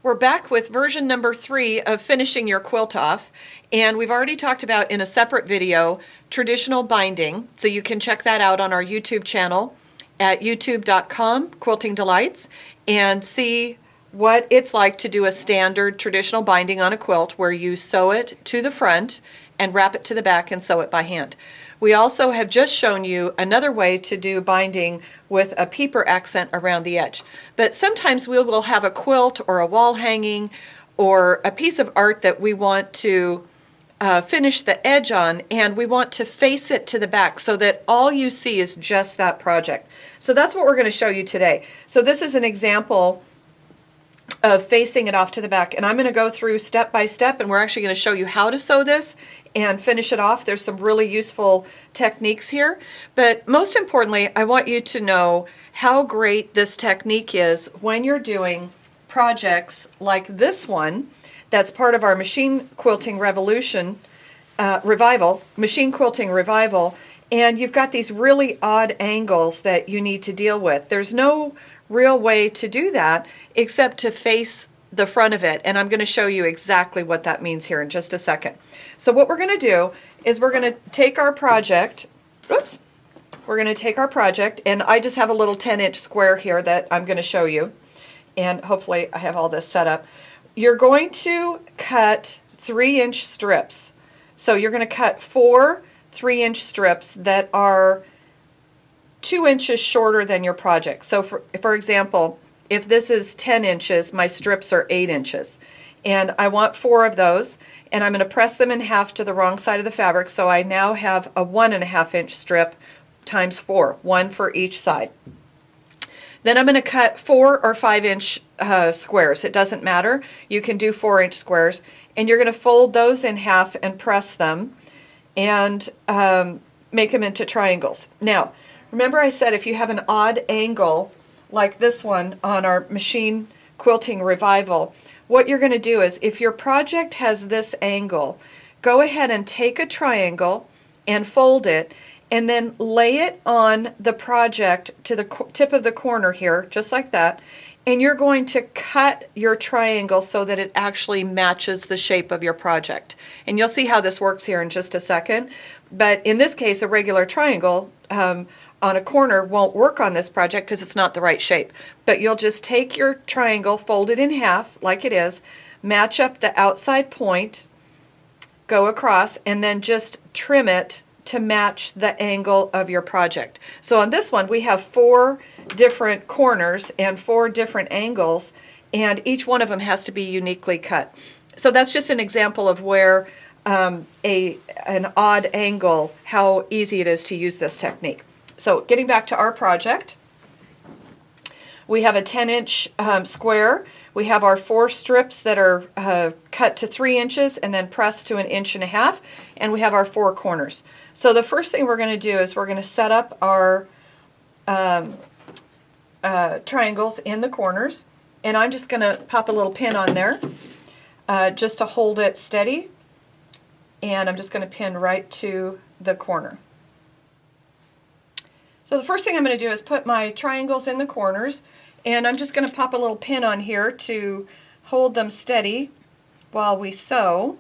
We're back with version number 3 of finishing your quilt off, and we've already talked about in a separate video traditional binding, so you can check that out on our YouTube channel at youtube.com, Quilting Delights, and see what it's like to do a standard traditional binding on a quilt where you sew it to the front and wrap it to the back and sew it by hand. We also have just shown you another way to do binding with a peeper accent around the edge. But sometimes we will have a quilt or a wall hanging or a piece of art that we want to finish the edge on, and we want to face it to the back so that all you see is just that project. So that's what we're going to show you today. So this is an example of facing it off to the back, and I'm going to go through step by step, and we're actually going to show you how to sew this and finish it off. There's some really useful techniques here, but most importantly, I want you to know how great this technique is when you're doing projects like this one that's part of our machine quilting machine quilting revival, and you've got these really odd angles that you need to deal with. There's no real way to do that except to face the front of it, and I'm going to show you exactly what that means here in just a second. So what we're going to do is we're going to take our project, and I just have a little 10-inch square here that I'm going to show you, and hopefully I have all this set up. You're going to cut 3-inch strips. So you're going to cut 4 3-inch strips that are 2 inches shorter than your project. So for example, if this is 10 inches, my strips are 8 inches. And I want 4 of those, and I'm going to press them in half to the wrong side of the fabric, so I now have a 1.5-inch strip times 4, 1 for each side. Then I'm going to cut 4 or 5-inch squares. It doesn't matter. You can do 4-inch squares, and you're going to fold those in half and press them and make them into triangles. Now, remember I said if you have an odd angle like this one on our machine quilting revival, what you're going to do is if your project has this angle, go ahead and take a triangle and fold it and then lay it on the project to the tip of the corner here, just like that, and you're going to cut your triangle so that it actually matches the shape of your project. And you'll see how this works here in just a second. But in this case, a regular triangle on a corner won't work on this project because it's not the right shape. But you'll just take your triangle, fold it in half like it is, match up the outside point, go across, and then just trim it to match the angle of your project. So on this one we have 4 different corners and 4 different angles, and each one of them has to be uniquely cut. So that's just an example of where an odd angle, how easy it is to use this technique. So getting back to our project, we have a 10-inch square. We have our 4 strips that are cut to 3 inches and then pressed to 1.5 inches, and we have our 4 corners. So the first thing we're going to do is we're going to set up our triangles in the corners, and I'm just going to pop a little pin on there just to hold it steady, and I'm just going to pin right to the corner. So the first thing I'm going to do is put my triangles in the corners, and I'm just going to pop a little pin on here to hold them steady while we sew.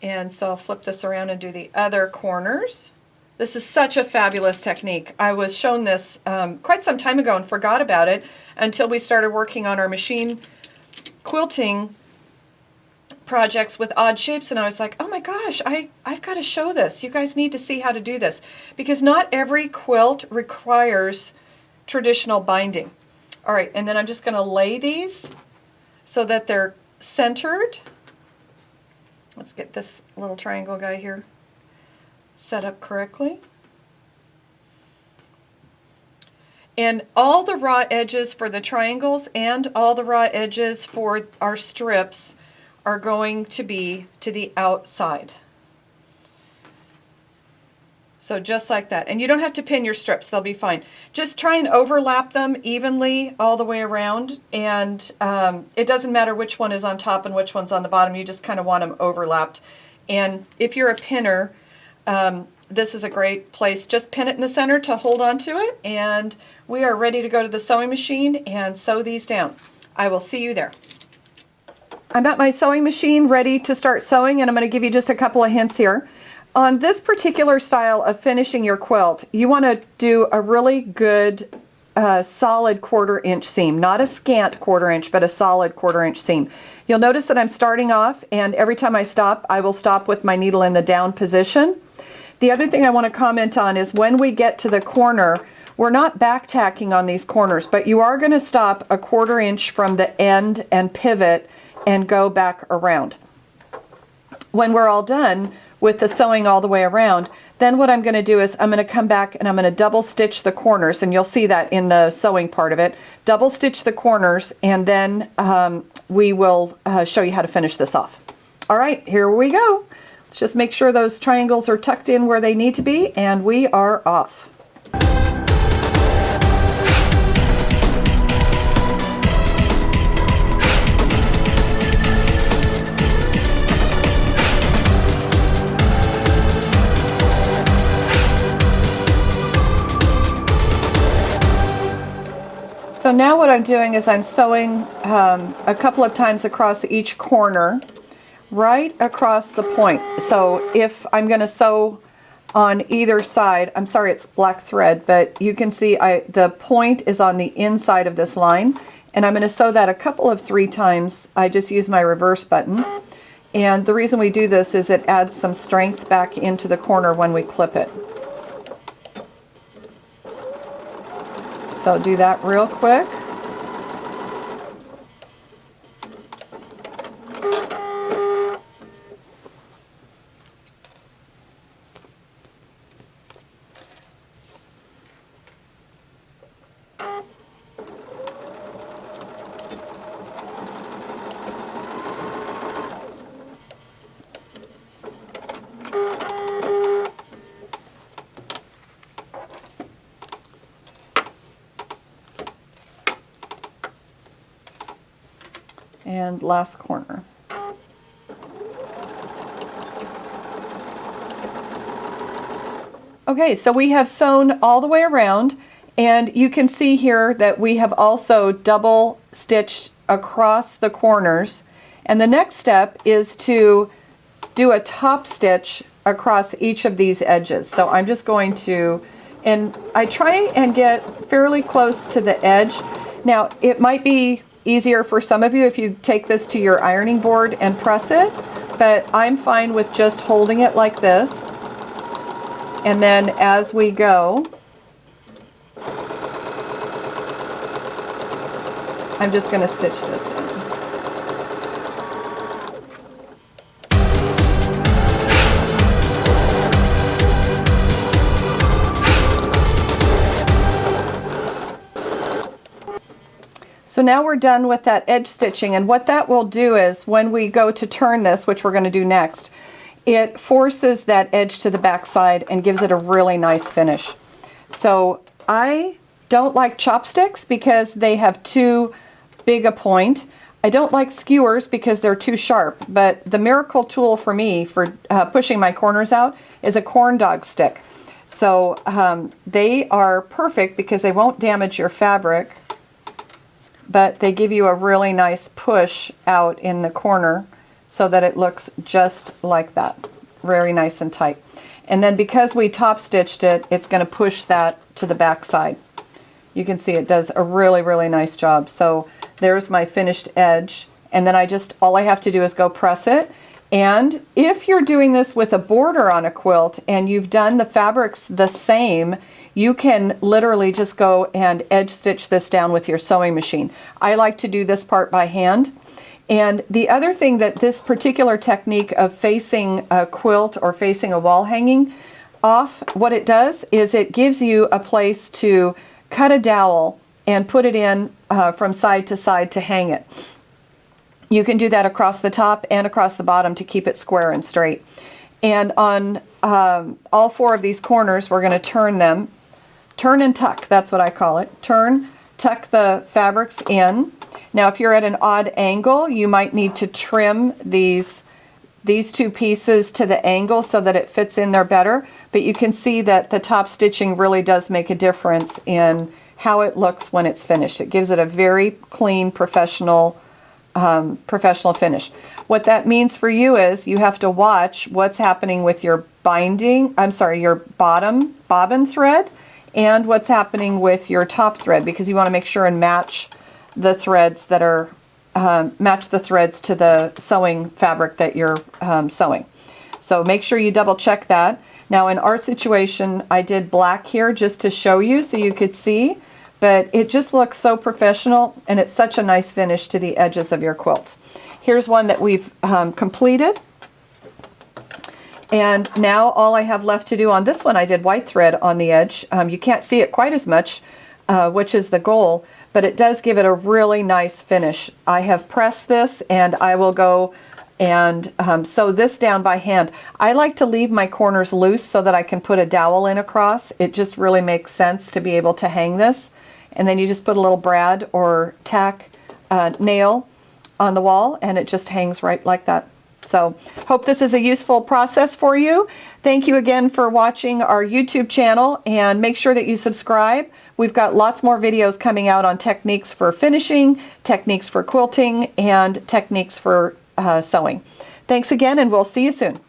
And so I'll flip this around and do the other corners. This is such a fabulous technique. I was shown this quite some time ago and forgot about it until we started working on our machine quilting projects with odd shapes, and I was like, oh my gosh, I've got to show this. You guys need to see how to do this, because not every quilt requires traditional binding. All right, and then I'm just going to lay these so that they're centered. Let's get this little triangle guy here set up correctly. And all the raw edges for the triangles and all the raw edges for our strips are going to be to the outside. So just like that. And you don't have to pin your strips, they'll be fine. Just try and overlap them evenly all the way around, and it doesn't matter which one is on top and which one's on the bottom, you just kind of want them overlapped. And if you're a pinner, this is a great place. Just pin it in the center to hold on to it, and we are ready to go to the sewing machine and sew these down. I will see you there. I'm at my sewing machine ready to start sewing, and I'm going to give you just a couple of hints here. On this particular style of finishing your quilt, you want to do a really good solid 1/4 inch seam, not a scant 1/4 inch, but a solid 1/4 inch seam. You'll notice that I'm starting off, and every time I stop, I will stop with my needle in the down position. The other thing I want to comment on is when we get to the corner, we're not back tacking on these corners, but you are going to stop a 1/4 inch from the end and pivot and go back around. When we're all done with the sewing all the way around, then what I'm going to do is I'm going to come back and I'm going to double stitch the corners, and you'll see that in the sewing part of it. Double stitch the corners, and then we will show you how to finish this off. All right, here we go. Let's just make sure those triangles are tucked in where they need to be, and we are off. So now what I'm doing is I'm sewing a couple of times across each corner, right across the point. So if I'm going to sew on either side, I'm sorry it's black thread, but you can see the point is on the inside of this line, and I'm going to sew that a couple of 3 times. I just use my reverse button, and the reason we do this is it adds some strength back into the corner when we clip it. So do that real quick. And last corner. Okay, so we have sewn all the way around, and you can see here that we have also double stitched across the corners, and the next step is to do a top stitch across each of these edges. So I'm just going to, and I try and get fairly close to the edge. Now it might be easier for some of you if you take this to your ironing board and press it, but I'm fine with just holding it like this, and then as we go, I'm just going to stitch this down. So now we're done with that edge stitching, and what that will do is when we go to turn this, which we're going to do next, it forces that edge to the back side and gives it a really nice finish. So I don't like chopsticks because they have too big a point. I don't like skewers because they're too sharp, but the miracle tool for me for pushing my corners out is a corn dog stick. So they are perfect because they won't damage your fabric, but they give you a really nice push out in the corner so that it looks just like that. Very nice and tight. And then because we top stitched it, it's going to push that to the back side. You can see it does a really, really nice job. So there's my finished edge, and then all I have to do is go press it. And if you're doing this with a border on a quilt and you've done the fabrics the same, you can literally just go and edge stitch this down with your sewing machine. I like to do this part by hand. And the other thing that this particular technique of facing a quilt or facing a wall hanging off, what it does is it gives you a place to cut a dowel and put it in from side to side to hang it. You can do that across the top and across the bottom to keep it square and straight. And on all 4 of these corners, we're going to turn them. Turn and tuck, that's what I call it. Turn, tuck the fabrics in. Now if you're at an odd angle, you might need to trim these 2 pieces to the angle so that it fits in there better, but you can see that the top stitching really does make a difference in how it looks when it's finished. It gives it a very clean, professional professional finish. What that means for you is you have to watch what's happening with your your bottom bobbin thread and what's happening with your top thread, because you want to make sure and match the threads that are match the threads to the sewing fabric that you're sewing. So make sure you double check that. Now in our situation, I did black here just to show you so you could see, but it just looks so professional and it's such a nice finish to the edges of your quilts. Here's one that we've completed. And now all I have left to do on this one, I did white thread on the edge. You can't see it quite as much, which is the goal, but it does give it a really nice finish. I have pressed this and I will go and sew this down by hand. I like to leave my corners loose so that I can put a dowel in across. It just really makes sense to be able to hang this. And then you just put a little brad or tack nail on the wall and it just hangs right like that. So hope this is a useful process for you. Thank you again for watching our YouTube channel, and make sure that you subscribe. We've got lots more videos coming out on techniques for finishing, techniques for quilting, and techniques for sewing. Thanks again, and we'll see you soon.